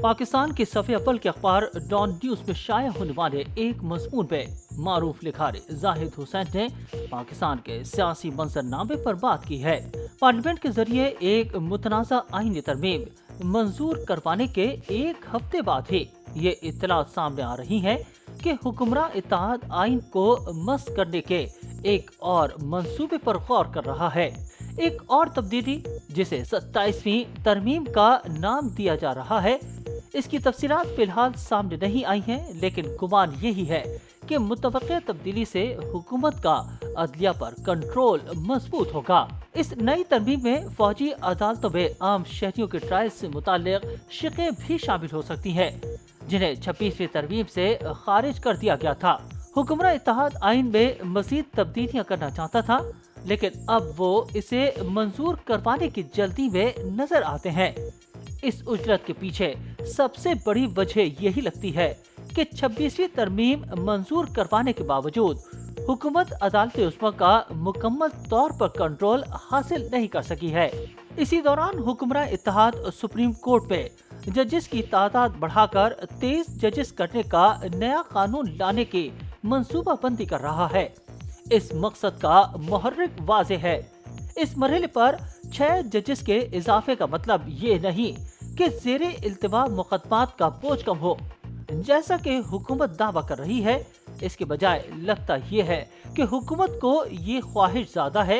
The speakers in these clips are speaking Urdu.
پاکستان کے صفحہ اول کے اخبار ڈان نیوز میں شائع ہونے والے ایک مضمون میں معروف لکھاری زاہد حسین نے پاکستان کے سیاسی منظرنامے پر بات کی ہے۔ پارلیمنٹ کے ذریعے ایک متنازع آئینی ترمیم منظور کروانے کے ایک ہفتے بعد ہی یہ اطلاعات سامنے آ رہی ہیں کہ حکمراں اتحاد آئین کو مسخ کرنے کے ایک اور منصوبے پر غور کر رہا ہے۔ ایک اور تبدیلی جسے 27ویں ترمیم کا نام دیا جا رہا ہے، اس کی تفصیلات فی الحال سامنے نہیں آئی ہیں، لیکن گمان یہی ہے کہ متوقع تبدیلی سے حکومت کا عدلیہ پر کنٹرول مضبوط ہوگا۔ اس نئی ترمیم میں فوجی عدالتوں میں عام شہریوں کے ٹرائل سے متعلق شقیں بھی شامل ہو سکتی ہیں، جنہیں 26ویں ترمیم سے خارج کر دیا گیا تھا۔ حکمراں اتحاد آئین میں مزید تبدیلیاں کرنا چاہتا تھا، لیکن اب وہ اسے منظور کروانے کی جلدی میں نظر آتے ہیں۔ اس اجرت کے پیچھے سب سے بڑی وجہ یہی لگتی ہے کہ 26ویں ترمیم منظور کروانے کے باوجود حکومت عدالت عظمیٰ کا مکمل طور پر کنٹرول حاصل نہیں کر سکی ہے۔ اسی دوران حکمراں اتحاد سپریم کورٹ میں ججز کی تعداد بڑھا کر 23 ججز کرنے کا نیا قانون لانے کی منصوبہ بندی کر رہا ہے۔ اس مقصد کا محرک واضح ہے۔ اس مرحلے پر 6 ججز کے اضافے کا مطلب یہ نہیں کہ زیر التوا مقدمات کا بوجھ کم ہو، جیسا کہ حکومت دعویٰ کر رہی ہے۔ اس کے بجائے لگتا یہ ہے کہ حکومت کو یہ خواہش زیادہ ہے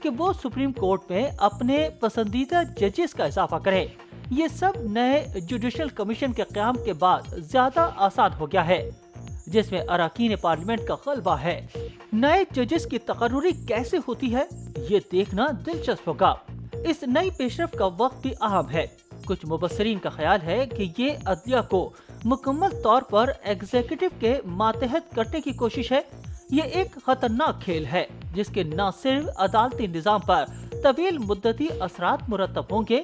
کہ وہ سپریم کورٹ میں اپنے پسندیدہ ججز کا اضافہ کرے۔ یہ سب نئے جوڈیشل کمیشن کے قیام کے بعد زیادہ آسان ہو گیا ہے، جس میں اراکین پارلیمنٹ کا غلبہ ہے۔ نئے ججز کی تقرری کیسے ہوتی ہے، یہ دیکھنا دلچسپ ہوگا۔ اس نئی پیشرفت کا وقت بھی اہم ہے۔ کچھ مبصرین کا خیال ہے کہ یہ عدلیہ کو مکمل طور پر ایگزیکٹو کے ماتحت کرنے کی کوشش ہے۔ یہ ایک خطرناک کھیل ہے جس کے نہ صرف عدالتی نظام پر طویل مدتی اثرات مرتب ہوں گے،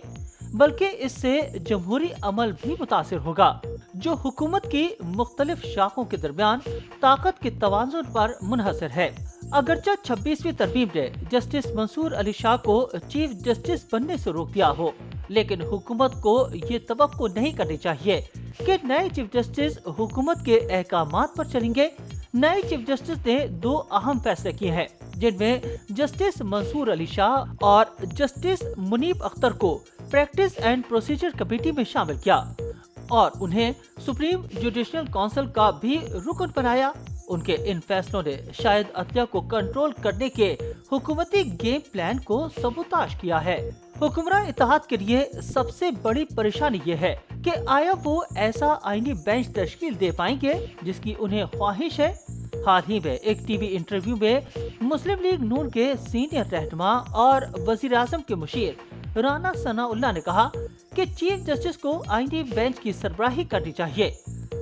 بلکہ اس سے جمہوری عمل بھی متاثر ہوگا، جو حکومت کی مختلف شاخوں کے درمیان طاقت کے توازن پر منحصر ہے۔ اگرچہ 26ویں ترمیم نے جسٹس منصور علی شاہ کو چیف جسٹس بننے سے روک دیا ہو، لیکن حکومت کو یہ توقع نہیں کرنی چاہیے کہ نئے چیف جسٹس حکومت کے احکامات پر چلیں گے۔ نئے چیف جسٹس نے 2 اہم فیصلے کیے ہیں، جن میں جسٹس منصور علی شاہ اور جسٹس منیب اختر کو پریکٹس اینڈ پروسیجر کمیٹی میں شامل کیا اور انہیں سپریم جوڈیشل کونسل کا بھی رکن بنایا۔ ان کے ان فیصلوں نے شاید عدلیہ کو کنٹرول کرنے کے حکومتی گیم پلان کو سبوتاژ کیا ہے۔ حکمراں اتحاد کے لیے سب سے بڑی پریشانی یہ ہے کہ آیا وہ ایسا آئینی بینچ تشکیل دے پائیں گے جس کی انہیں خواہش ہے۔ حال ہی میں ایک ٹی وی انٹرویو میں مسلم لیگ نون کے سینئر رہنما اور وزیر اعظم کے مشیر رانا ثناء اللہ نے کہا کہ چیف جسٹس کو آئینی بینچ کی سربراہی کرنی چاہیے۔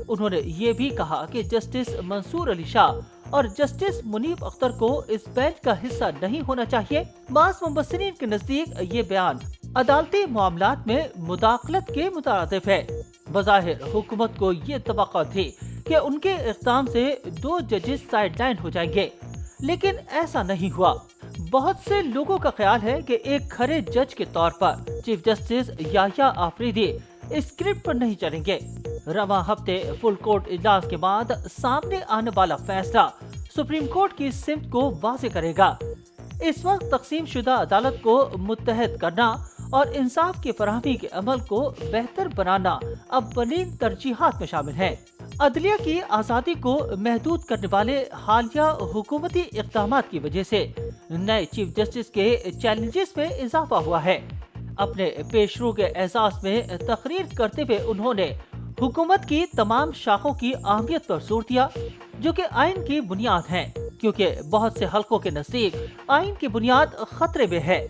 انہوں نے یہ بھی کہا کہ جسٹس منصور علی شاہ اور جسٹس منیب اختر کو اس بینچ کا حصہ نہیں ہونا چاہیے۔ بعض مبصرین کے نزدیک یہ بیان عدالتی معاملات میں مداخلت کے مترادف ہے۔ بظاہر حکومت کو یہ توقع تھی کہ ان کے اقدام سے 2 ججز سائیڈ لائن ہو جائیں گے، لیکن ایسا نہیں ہوا۔ بہت سے لوگوں کا خیال ہے کہ ایک کھرے جج کے طور پر چیف جسٹس یحییٰ آفریدی اسکرپٹ پر نہیں چلیں گے۔ رواں ہفتے فل کورٹ اجلاس کے بعد سامنے آنے والا فیصلہ سپریم کورٹ کی سمت کو واضح کرے گا۔ اس وقت تقسیم شدہ عدالت کو متحد کرنا اور انصاف کی فراہمی کے عمل کو بہتر بنانا اولین ترجیحات میں شامل ہیں۔ عدلیہ کی آزادی کو محدود کرنے والے حالیہ حکومتی اقدامات کی وجہ سے نئے چیف جسٹس کے چیلنجز میں اضافہ ہوا ہے۔ اپنے پیشرو کے اعزاز میں تقریر کرتے ہوئے انہوں نے حکومت کی تمام شاخوں کی اہمیت پر زور دیا، جو کہ آئین کی بنیاد ہیں، کیونکہ بہت سے حلقوں کے نزدیک آئین کی بنیاد خطرے میں ہے۔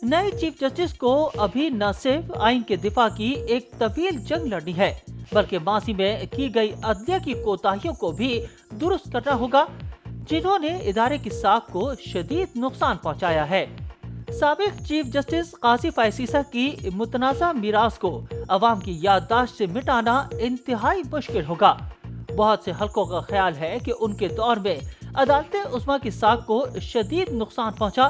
نئے چیف جسٹس کو ابھی نہ صرف آئین کے دفاع کی ایک طویل جنگ لڑنی ہے، بلکہ ماضی میں کی گئی عدلیہ کی کوتاہیوں کو بھی درست کرنا ہوگا، جنہوں نے ادارے کی ساکھ کو شدید نقصان پہنچایا ہے۔ سابق چیف جسٹس قاضی فائز عیسیٰ کی متنازع میراث کو عوام کی یادداشت سے مٹانا انتہائی مشکل ہوگا۔ بہت سے حلقوں کا خیال ہے کہ ان کے دور میں عدالت عظمیٰ کی ساکھ کو شدید نقصان پہنچا۔